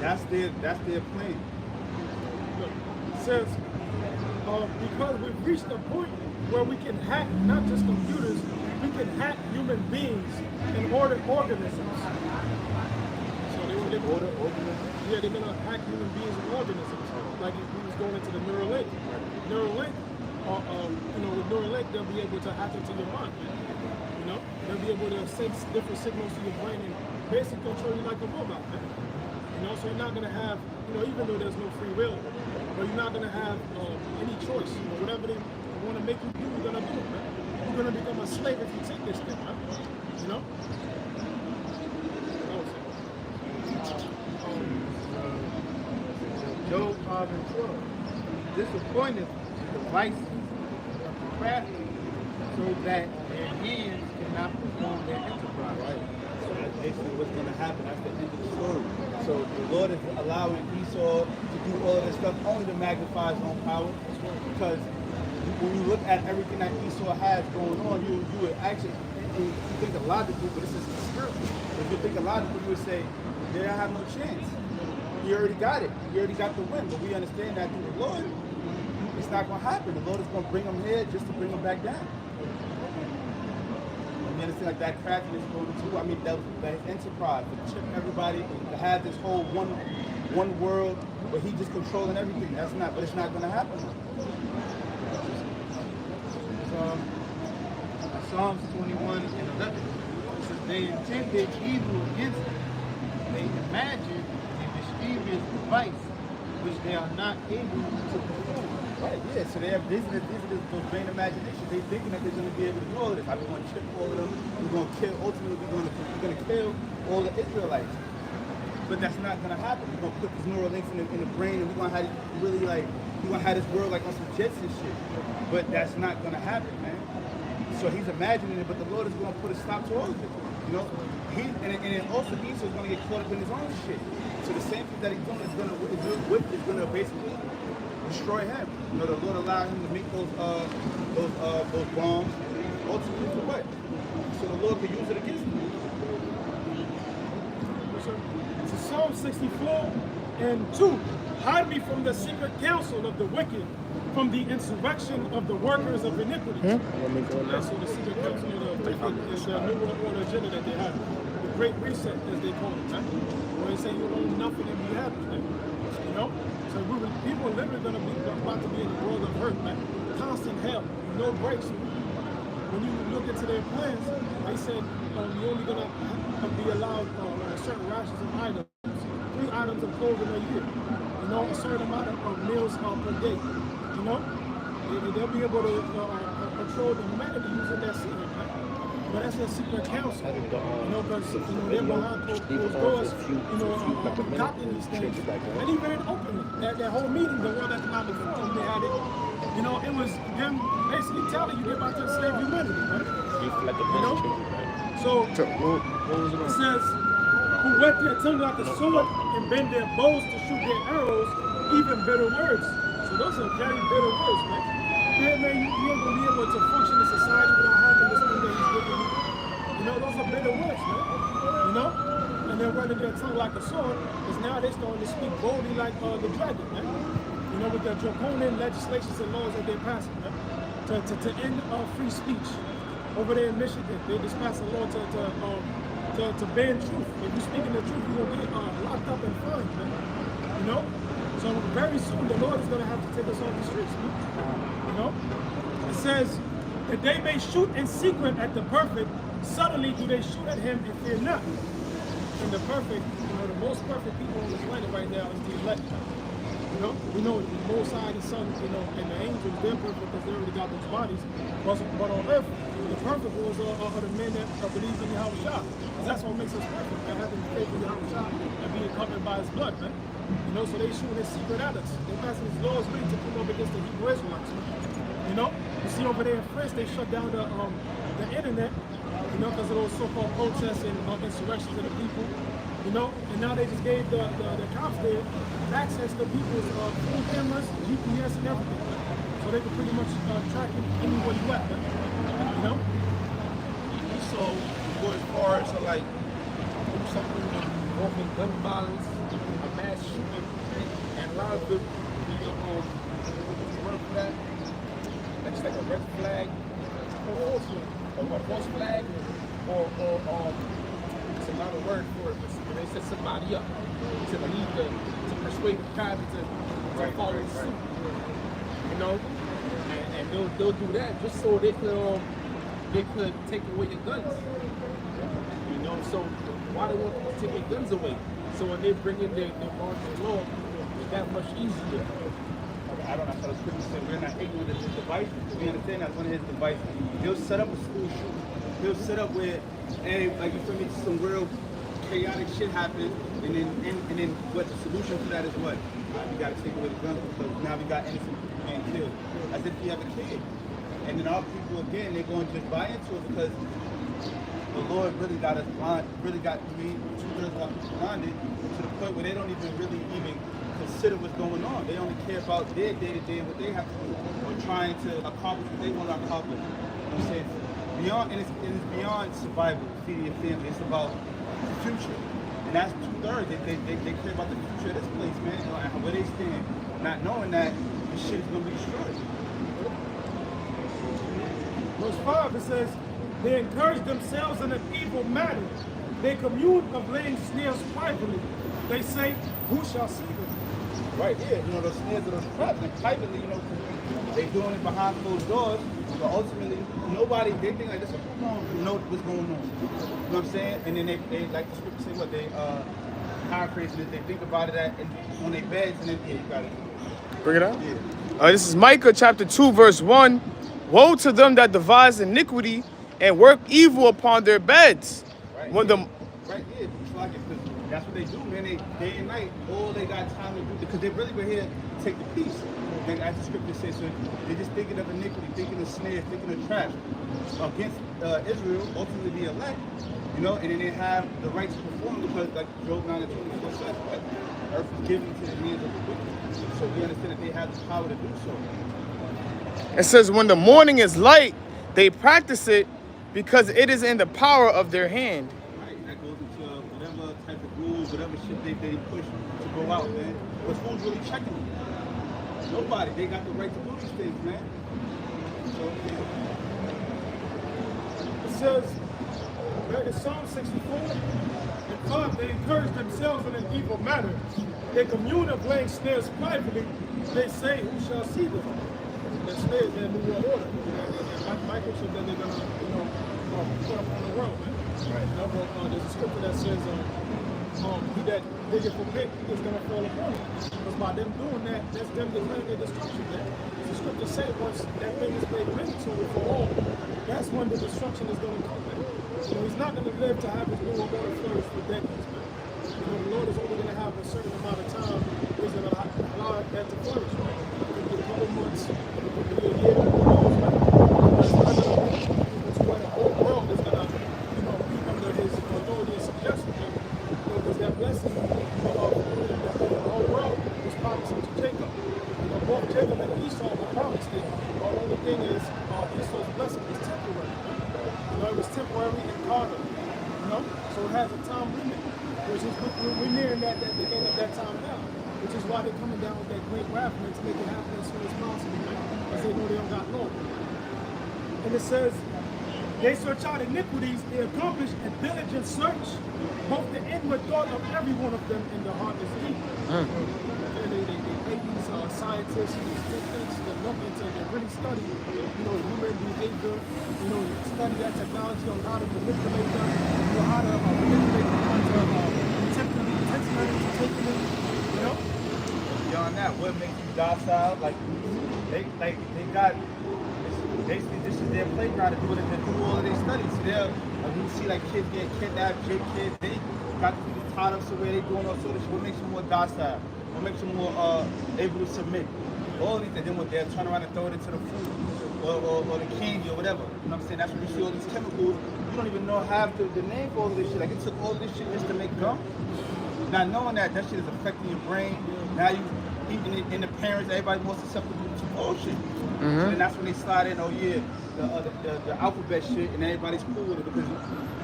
That's their plan. It says because we've reached a point where we can hack not just computers, we can hack human beings and order organisms. So they're going to hack human beings and organisms. Like if we was going into the Neuralink. Neuralink, with Neuralink, they'll be able to hack into your mind. They'll be able to send different signals to your brain and basically control you like a robot. So you're not going to have, even though there's no free will, but you're not going to have any choice. Whatever they want to make you do, you're going to do it, man. You're going to become a slave if you take this thing, right? Job 5:12. Disappointed the devices of the crafty, so that their hands cannot perform their enterprise. Right. So that's basically what's going to happen. That's the end of the story. So the Lord is allowing Esau to do all of this stuff only to magnify his own power. Because when you look at everything that Esau has going on, you would actually think logically, but this is spiritual. If you think logically, you would say, they don't have no chance. He already got it. He already got the win. But we understand that through the Lord, it's not going to happen. The Lord is going to bring them here just to bring them back down. You understand, like that craftiness going to, that enterprise, to chip everybody, to have this whole one world, but he just controlling everything. But it's not going to happen. Psalms 21:11. It says, they intended evil against him. They imagined a mischievous device which they are not able to perform. Right, yeah, so they have these are those vain imaginations. They're thinking that they're going to be able to do all of this. We're going to chip all of them. We're going to kill, ultimately we're going to kill all the Israelites. But that's not going to happen. We're going to put these neural links in the brain and we're going to have it really we're going to have this world like on some jets and shit. But that's not going to happen, man. So he's imagining it, but the Lord is going to put a stop to all of it. And also Esau is going to get caught up in his own shit. So the same thing that he's doing is going to basically destroy destroy him. You know, the Lord allowed him to make those bombs. Ultimately, for what? So the Lord could use it against him. So Psalm 64:2. Hide me from the secret counsel of the wicked, from the insurrection of the workers of iniquity. That's what the secret counsel of the wicked is, the new world order agenda that they have. The great reset, as they call it, man. Where they say you own nothing and be happy, man. You know? So people are literally going to be about to be in the world of hurt, man. Constant hell, no breaks. When you look into their plans, they said you're only going to be allowed certain rations of items, 3 items of clothing a year, you know, a certain amount of meals per day, you know. They'll be able to control the humanity using that secret, man. But that's their secret counsel, you know, because they're behind closed doors, adopting these things, and even in openly. That whole meeting, the World Economic Forum, they had it. You know, it was them basically telling you they're about to enslave humanity, right? You know? So, it says, who whet their tongue like a sword and bend their bows to shoot their arrows, even bitter words. So those are very bitter words, man. Man, you ain't going to be able to function in society without having this thing that he's giving you. You know, those are bitter words, man. You know? And they're running their tongue like a sword, because now they're starting to speak boldly like the dragon, man. You know, with the draconian legislations and laws that they're passing, man, to end free speech. Over there in Michigan, they just passed a law to ban truth. If you're speaking the truth, you're going to get locked up and fined, man. You know? So very soon, the Lord is going to have to take us off the streets, man. You know? It says that they may shoot in secret at the perfect, suddenly do they shoot at him and fear not. And the perfect, the most perfect people on this planet right now is the elect. You know, we know the Most High, the Son, and the angels, they're perfect because they already got those bodies. But on earth, the perfect ones are the men that believe in Yahweh Shah. Because that's what makes us perfect, and having faith in Yahweh Shah and being covered by his blood, man. You know, so they shoot their secret at us. They're passing these laws really to come up against the Hebrew Israelites, man. You know, you see over there in France, they shut down the internet, you know, because of those so-called protests and insurrections of the people. You know, and now they just gave the cops there access to people's phone cameras, GPS, and everything. So they can pretty much track anywhere you at, man. You know? So, go as far as to like do something involving gun violence, a mass shooting, and a lot of the run for that. That's like a red flag, or a false flag, or it's another word for it. When they set somebody up to lead to persuade the crowd to follow suit, you know, and they'll do that just so they could take away your guns, you know. So why they want to take their guns away? So when they bring in their martial law, it's that much easier. I don't know how to scripture said we're not ignorant of his device. We understand that's one of his devices. He'll set up a school shooting. He'll set up where, like you feel me, some real chaotic shit happens, and then what the solution to that is what? We gotta take away the guns because now we got innocent people being killed. As if you have a kid. And then our people again, they're going to just buy into it because the Lord really got us blind, really got me 2/3 of us blinded to the point where they don't even consider what's going on. They only care about their day-to-day and what they have to do or trying to accomplish what they want to accomplish. You know what I'm saying? It's beyond survival, feeding your family. It's about the future. And that's 2/3. They care about the future of this place, man. And where they stand, not knowing that this shit is going to be destroyed. Verse 5, it says, they encourage themselves in an evil matter. They commune of laying snares privately. They say, who shall see them? Right here, those snares of those traps. And privately, they doing it behind closed doors. But ultimately, nobody, they think like this, know what's going on. You know what I'm saying? And then they like the scripture say what, they paraphrasing it, they think about it on their beds, and then, yeah, you got it. Bring it up? Yeah. This is Micah chapter 2, verse 1. Woe to them that devise iniquity and work evil upon their beds. Right, When yeah. Right, yeah. It's like it, because that's what they do, man. They day and night, all they got time to do, because they really were here to take the peace. Like as the scripture says, so they're just thinking of iniquity, thinking of snares, thinking of traps against Israel, ultimately the elect, you know, and then they have the right to perform because, like Job 9 and 24 says, right? Earth is given to the hands of the wicked. So we understand that they have the power to do so. It says, when the morning is light, they practice it because it is in the power of their hand. Right, that goes into whatever type of rules, whatever shit they push to go out, man. But who's really checking them? Nobody. They got the right to do these things, man. So, It says, back in Psalm 64, and 5, they encourage themselves in an evil manner. They commune of laying snares privately. They say, who shall see them? The snares, their new world order. And microchip that they're going to, put up on the world, man. Right. You know, but, there's a scripture that says, he that diggeth for pit is going to fall upon him. Because by them doing that, that's them declaring their destruction, man. The scripture says once that thing is made mandatory for all, that's when the destruction is going to come, man. You know, he's not going to live to have his new world order flourish for decades, man. You know, the Lord is only going to have a certain amount of time he's going to allow that to flourish, man. It could be a couple months, it could be a year, who knows, man. That's not going to be, it's when the whole world is going to, be under his authority and suggestion, man. Because that blessing of the whole world was promised to Jacob. Both Jacob and Esau were promised it. The only thing is, Esau's blessing was temporary. It was temporary and carnal. So it has a time limit. Which is we're nearing that at the end of that time now. Which is why they're coming down with that great wrath to make it happen as soon as possible, man. Because they know they don't got long. And it says, they search out iniquities, they accomplish a diligent search, both the inward thought of every one of them in the heart is deep. And they take these scientists and these techniques that look into, they really study, human behavior, study that technology on how to manipulate them, how to manipulate them into intentionally taking them, beyond that, what makes you docile? They got. Basically, this is their playground to do all of their studies. So you see like kids get kidnapped, kids, they got to be taught up somewhere, they doing all sort of shit. What makes them more docile? What makes them more able to submit? All these things, then when they'll turn around and throw it into the food or the candy or whatever. You know what I'm saying? That's when you see all these chemicals. You don't even know half the name for all of this shit. Like it took all of this shit just to make gum. Not knowing that shit is affecting your brain. Now you eating it, and the parents, everybody more susceptible to bullshit. And that's when they slide in, the alphabet shit, and everybody's cool with it because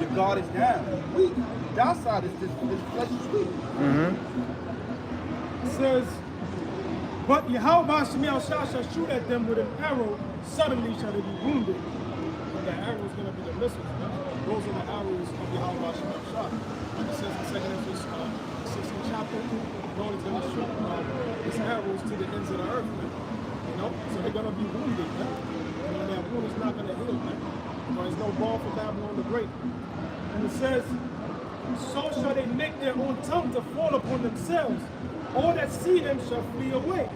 your guard is down. Weak. Docile is this flesh is weak. It says, but Yahweh Shemiel shall shoot at them with an arrow, suddenly shall they be wounded. And the arrow is going to be the missiles. Those are the arrows of Yahweh Shemiel shot. And it says in 2 Ezra 16th chapter, Lord is going to shoot his arrows to the ends of the earth, man. So they're going to be wounded, man. And that wound is not going to heal, man. There's no ball for Babylon the Great. And it says, so shall they make their own tongue to fall upon themselves. All that see them shall flee away.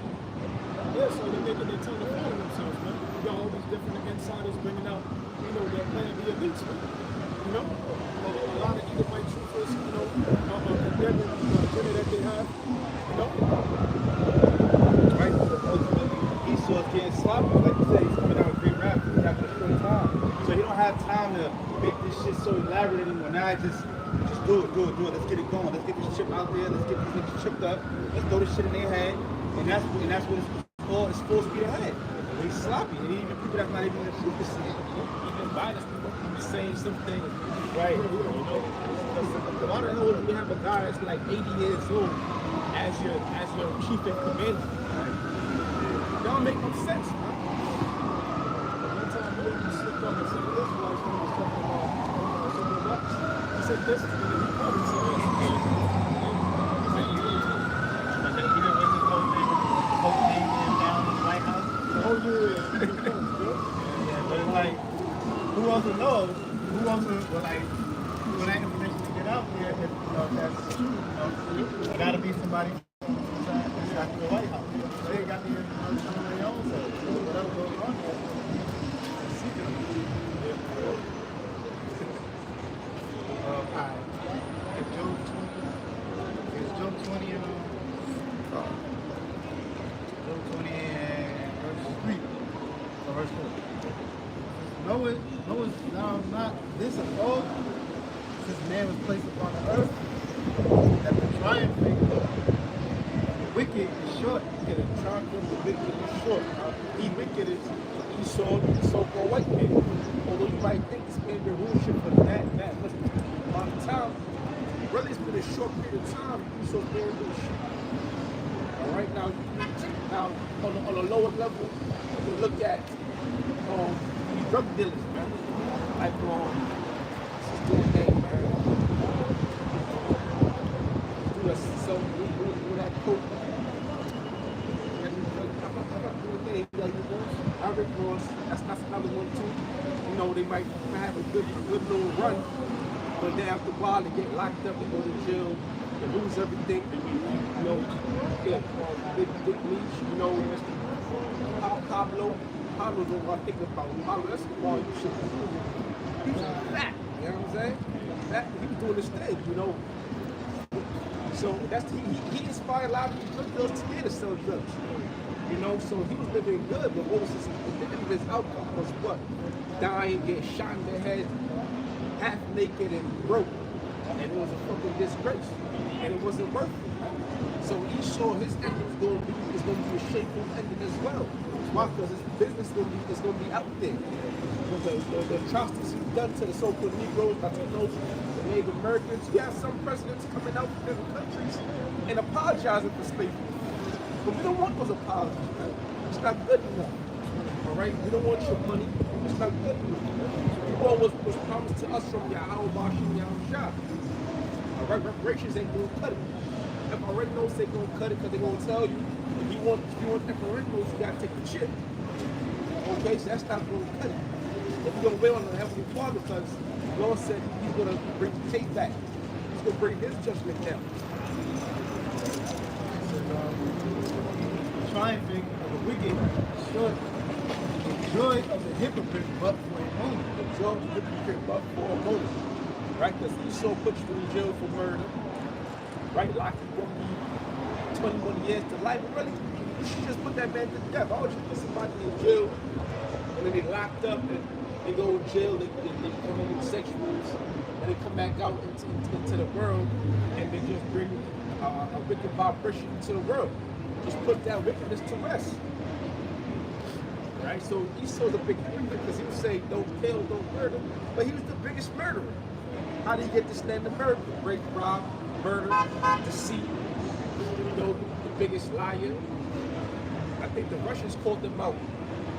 Yeah, so they're making their tongue to fall on themselves, man. You got all these different insiders bringing out, they're playing the elites, man. A lot of Edomite troopers, condemning the agenda that they have, Right? Ultimately, Esau's getting sloppy. Like you said, he's coming out with great rap. He's having a short time. So he don't have time to make this shit so elaborate anymore. Now just do it. Let's get it going. Let's get this chip out there. Let's get these niggas chipped up. Let's throw this shit in their head. And that's what it's supposed to be ahead. But he's sloppy. And even people that's not even in the truth to see it. Even Biden's people saying something. Right. A lot of those we have a guy that's like 80 years old as your chief and commander. Right. Don't make no sense, man. One time he slipped up and said this was when he was talking about he said this is going to be probably serious. Who wants to know? Who wants to, when that information to get out there, if that's true, gotta be somebody inside the White House. They got the information on their own, so whatever goes on there, secret. Alright. It's Job 20 and Job 20 and verse 4. Noah's now not this at all, since man was placed upon the earth, that the triumphing the wicked is short. Get a chart from the wicked is short. He wicked is Esau, so-called white man. Although you might think it's been the rulership for that much amount of time, really it's been a short period of time. Esau's been rulership. All right, now on a lower level, you look at these drug dealers, man. Like this is doing thing, man. Do that coke. Rick Ross, that's another one too. You know, they might have a good little run, but then after a while they get locked up, they go to jail, they lose everything. You know, big leash, you know, Pablo's the one I think about. Pablo Escobar, you should he was fat, you know what I'm saying? He was doing this thing, you know. So he inspired a lot of drug dealers to get to sell drugs. You know, so he was living good, but what was the end of his outcome was what? Dying, getting shot in the head, half naked and broke. And it was a fucking disgrace. And it wasn't worth it. So Esau, his ending is going to be a shameful ending as well. Why? Because his business is going to be out there. Because the atrocities he's done to the so-called Negroes, Latinos, the Native Americans. You have some presidents coming out from different countries and apologizing for slavery. But we don't want those apologies, man. It's not good enough. All right? We don't want your money. It's not good enough. What was promised to us from Yahweh Bashim Yahushua. All right? Reparations ain't going to cut it. If Originals ain't going to cut it because they're going to tell you, if you want Originals, you got to take the chip. Okay? So that's not going to cut it. If you're going to wait on the Heavenly Father, because the Lord said he's going to bring the tape back. He's going to bring his judgment down. Triumphing of the wicked short. The joy of the hypocrite but for a moment. The joy of the hypocrite but for a moment. Right? Because Esau put you in jail for murder. Right? Locked you up 21 years to life. But really, you should just put that man to death. Why would you put somebody in jail and then they locked up and they go to jail, they commit sexuals, and they come back out into the world and they just bring a wicked vibration into the world. Just put that wickedness to rest. Right? So Esau's a big hypocrite because he would say, don't kill, don't murder. But he was the biggest murderer. How did he get this name of murder? Rape, rob, murder, deceit. You know, the biggest liar. I think the Russians called them out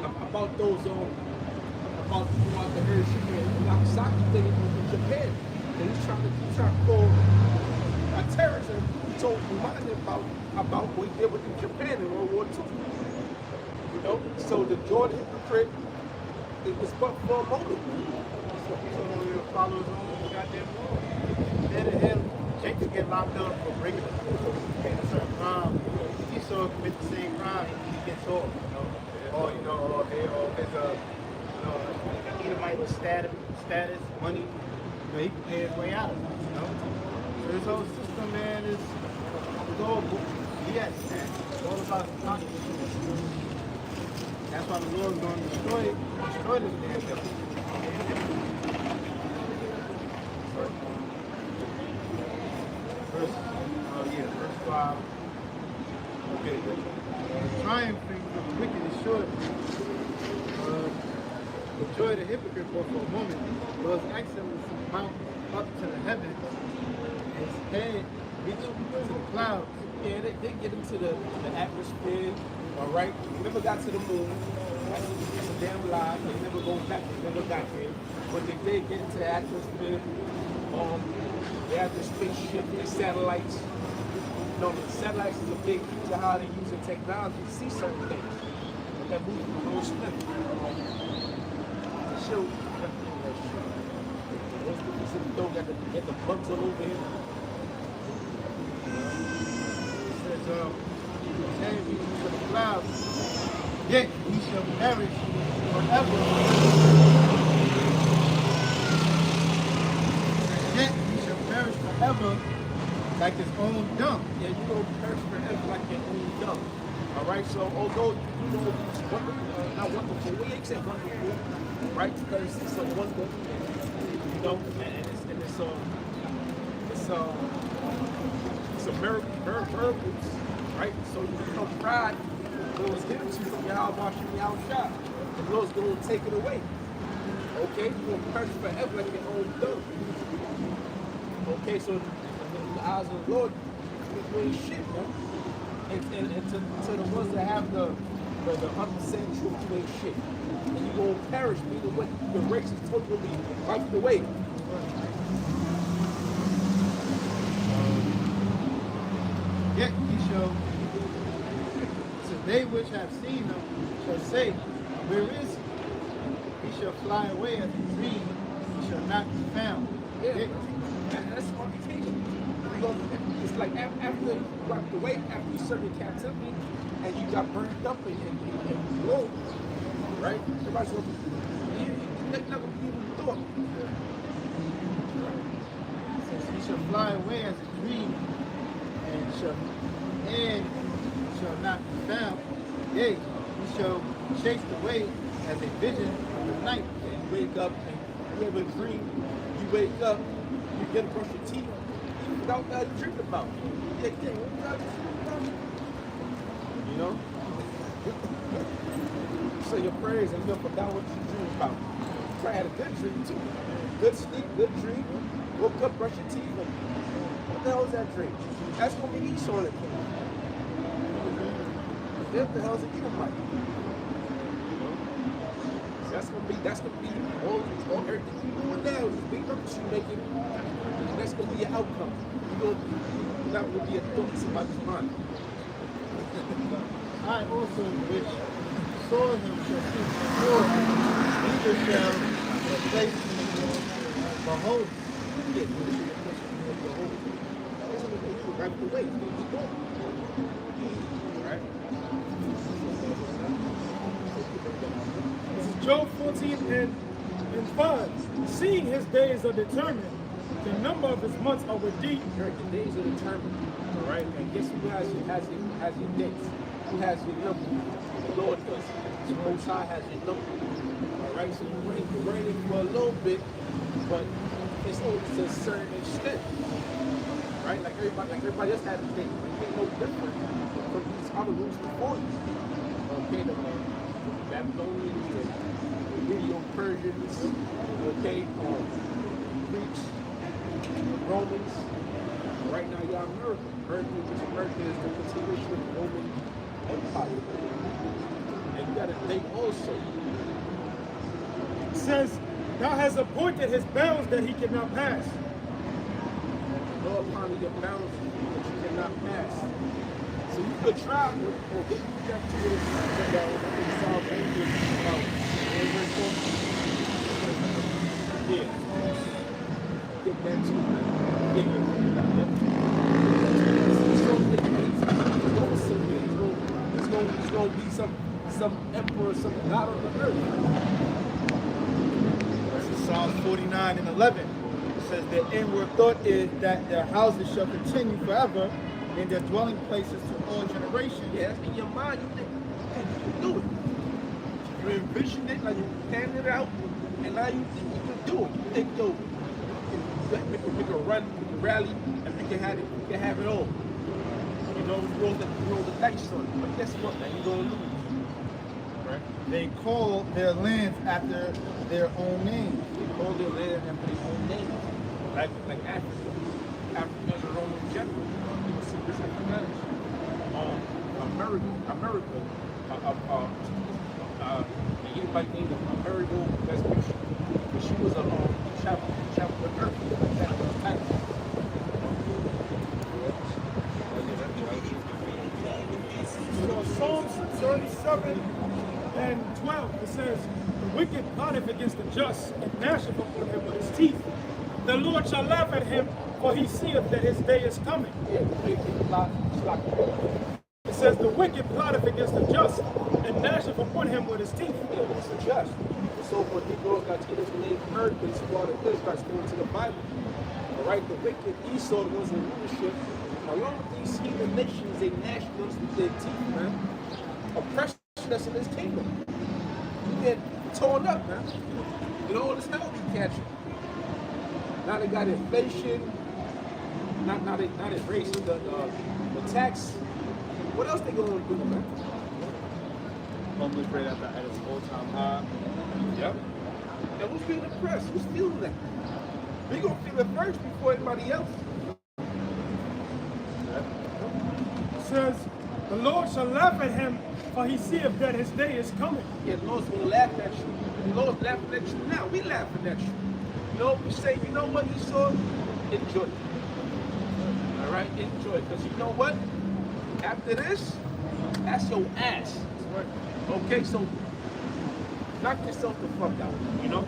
about those about the Hiroshima Nagasaki thing in Japan. And he's trying to call a terrorism. So remind him about what he did with Japan in World War II. You know? So the Jordan hypocrite, it was but for a moment. So he'll follow his own goddamn law. Instead of him, Jacob get locked up for breaking the rules or committing a certain crime. If Esau commit the same crime, he gets off, you know. Or his Edomite status, money, you know, he can pay his way out, you know. So this whole system, man, is all yes, man. It's all about the conscience. That's why the Lord's going to destroy this damn thing. Verse 5. Okay. Triumphing of the wicked is short. The joy of the hypocrite for a moment. Lord's excellency mount up to the heavens. His head reach to the clouds. Yeah, they get into the atmosphere, all right? They never got to the moon. That's a damn lie. They never go back. They never got there. But they did get into the atmosphere. They have the spaceship, the satellites. You know, the satellites is a big piece of how they use the technology to see certain things. Like that movie with Will Smith. The show. Those people in the dog got the bugs all over him. He to the clouds, yet he shall perish forever. Yet he shall perish forever like his own dung. Yeah, you gonna perish forever like your own dung. All right, so although you know these wonderful, not wonderful, we ain't say wonderful, right? Because it's a wonder, you know, and it's a miracles, right? So you become pride, it was given to you from Yahweh Shem Yahushua. The Lord's going to take it away. Okay, you're going to perish forever like your own done. Okay, so in the eyes of the Lord, you ain't shit, man. And to the ones that have the 100% truth, you ain't shit. And you gonna perish either way. The race is totally wiped away. Yet he shall, so they which have seen him shall say, where is he? He shall fly away as a dream, he shall not be found. Yeah, that's what I'm taking. It's like after you walked away, after you served in captivity, and you got burned up and blown, right? Everybody's going to be, you're not going to be able to thought. He shall fly away as a dream, and shall not be found. Yea, he shall chase away as a vision of the night. And you wake up and you have a dream. You wake up, you get to brush your teeth. Without that you dream about. Yeah, what was that you dream about? You know? You say your prayers and you forgot what you dream about. You probably had a good dream too. Good sleep, good dream. Woke up, brush your teeth. And what the hell is that dream? That's gonna be Esau in it. What the hell is it even like? You know? So that's gonna be all everything you doing now is big purpose you making. That's going to be your outcome. You're not going to be a thought in somebody's mind. I also which saw him shall see before, neither shall replace him. Behold, Yeah, this is your question. Behold. This is what you right away. It's going to be gone. Right? This is Job 14 and 5. Seeing his days are determined, the number of his months are with thee. Right, the days are determined. All right? And guess who has your dates? Who has your number? The Lord does. The Most High has your number. All right? So you're reigning for a little bit, but it's only to a certain extent. Right? Like everybody else had a date. It ain't no different from these other rules before you. Okay, the Babylonians, the Medo-Persians, okay, Greeks, Romans. Right now, y'all America. America is the continuation of the Roman Empire. And you got a date also. It says, thou hast appointed his bounds that he cannot pass. Go upon your bounds that you cannot pass. So you could travel or get back to it South Asia about yeah. Get back to It's going to be some emperor, some god on the earth. This is Psalms 49 and 11. It says their inward thought is that their houses shall continue forever, and their dwelling places to all generations. Yeah, in your mind, you think you can do it. You envisioned it, like you planned it out, and now you think you can do it. You think, yo, we can run, we can rally, and we can have it all. You know, we roll the dice on it. But guess what, man? You're going to lose. Right? They call their lands after their own names. They call their land after their own names. Like Africa. Africa is a Roman general. People see this Africanus. America. Anybody named America Vespucci. But she was a travel with Earth. So Psalms 37 and 12, it says, the wicked plotteth against the just, and gnasheth upon him with his teeth. The Lord shall laugh at him, for he seeth that his day is coming. It says, the wicked plotteth against the just, and gnasheth upon him with his teeth. Yeah, it's a just. So when Negroes got to get his name heard, they started this, starts going to the Bible. All right, the wicked Esau, the ones in leadership, along with these heathen nations, they gnash us with their teeth, man. oppression that's in this kingdom. We get torn up, man. You know, all this hell we catching. Now they got inflation. Now they raising the tax. What else they gonna do, man? Humbly prayed at its all-time high. Yep. And who's being oppressed? Who's feeling that? We gonna feel it first before anybody else. It says, the Lord shall laugh at him, for he seeth that his day is coming. Yeah, the Lord's gonna laugh at you. The Lord's laughing at you now. We laughing at you. You know, we say, you know what, Esau? Enjoy it. All right, enjoy it. Because you know what? After this, that's your ass. Okay, so knock yourself the fuck out, you know?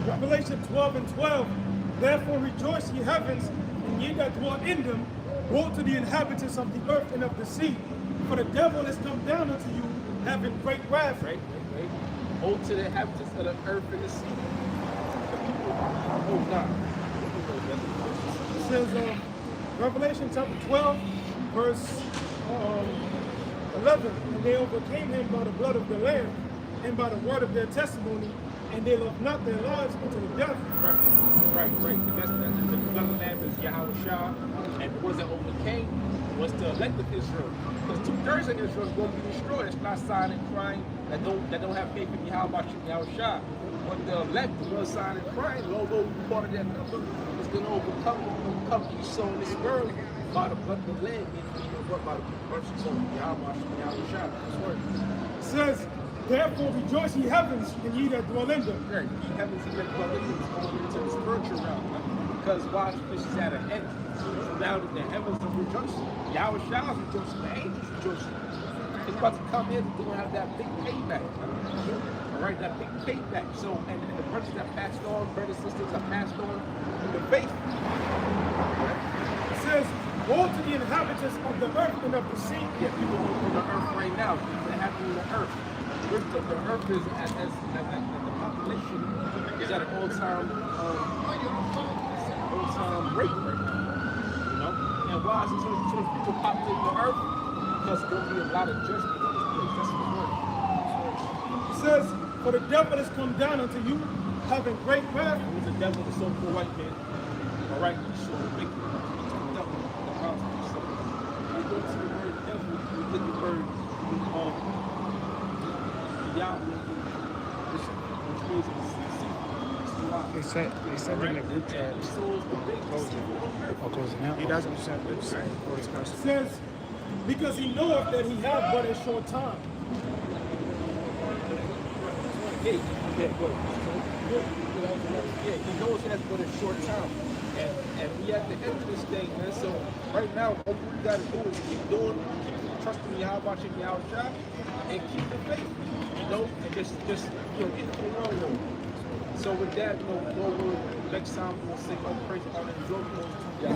Revelation 12:12. Therefore rejoice, ye heavens, and ye that dwell in them. Woe to the inhabitants of the earth and of the sea. For the devil is come down unto you, having great wrath. Right. Woe to the inhabitants of the earth and the sea. Oh, God. It says, Revelation chapter 12, verse 11. And they overcame him by the blood of the Lamb and by the word of their testimony, and they loved not their lives unto the death. Right. And that's the blood of the Lamb is Yahweh Shah, and the ones that overcame was the elect of Israel. Because 2/3 of Israel is going to be destroyed. It's not sighing and crying that don't have faith in Yahweh Shah. But the elect, the ones sighing and crying, the Lord will be part of that number. Is going to overcome Esau in this world by the blood of the Lamb, by the mercies of Yahweh Shah. It says, therefore rejoice, ye heavens, and ye that dwell in them. Right, ye heavens and that dwell in them is going into the spiritual realm. Because why this is at an end. So now that the heavens are rejoicing, Yahweh Shah is rejoicing, the angels rejoicing. It's about to come in, they're going to have that big payback. All right, that big payback. So, and the brothers that passed on, brothers and sisters that passed on in the faith. It says, woe to the inhabitants of the earth and of the sea. Yeah, people on the earth right now, people that happen on the earth. The earth is as the population is at an all-time rate right now. You know? And why is it so much people populate the earth? Because there's going to be a lot of judgment on this place. That's the word. It says, for the devil has come down unto you, having great wrath. Who's the devil, the so-called white man? All right, you saw the wicked. The devil, the gospel. So we go to the word devil, we get the word Yahweh, which means They said in the group chat. He doesn't send it. It says, because he knoweth that he hath but a short time. Yeah, he knows he has but a short time. And we at the end of this thing, man. So right now, all we gotta do is keep trusting Yahweh, watching Yahweh Shah, and keep the faith. You know, and just get the world. So with that, next time we'll sing all praise, honor, and glory to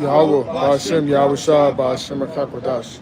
Yahweh, Ba'ashem, Yahweh Shah, Ba'ashem, Akakwadash.